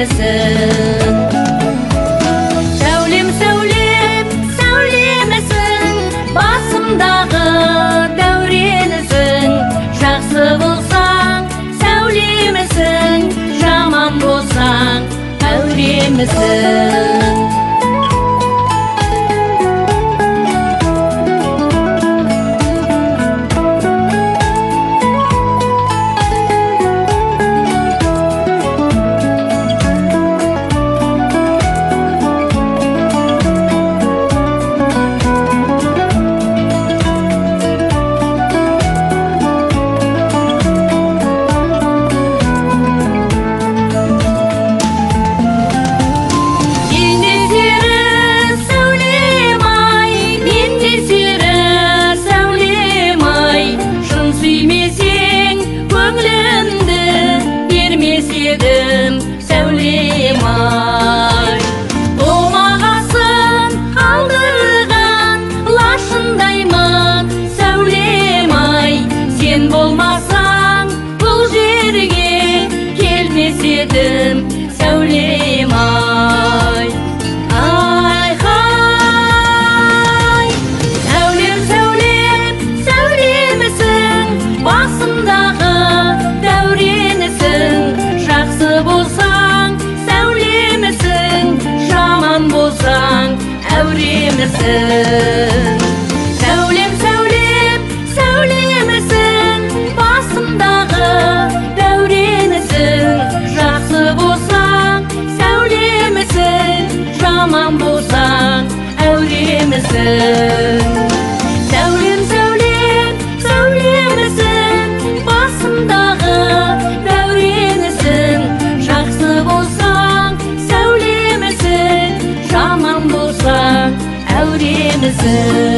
әуремісің. Сәулем, сәулем, сәулемісің, басымдағы дәуренісің. Жақсы болсаң, сәулемісің, жаман болсаң, әуремісің. Сәулем ай, ай-хай. Сәулем, сәулем, сәулемісің, басымдағы дәуренісің. Жақсы болсаң, сәулемісің, жаман болсаң, әуремісің. Сәулем, сәулем, сәулемісің, басымдағы дәуренісің. Жақсы болсаң, сәулемісің, жаман болсаң, әуремісің. Сәулем, сәулем, сәулемісің, басымдағы дәуренісің. Жақсы болсаң, сәулемісің, жаман болсаң, әуремісің.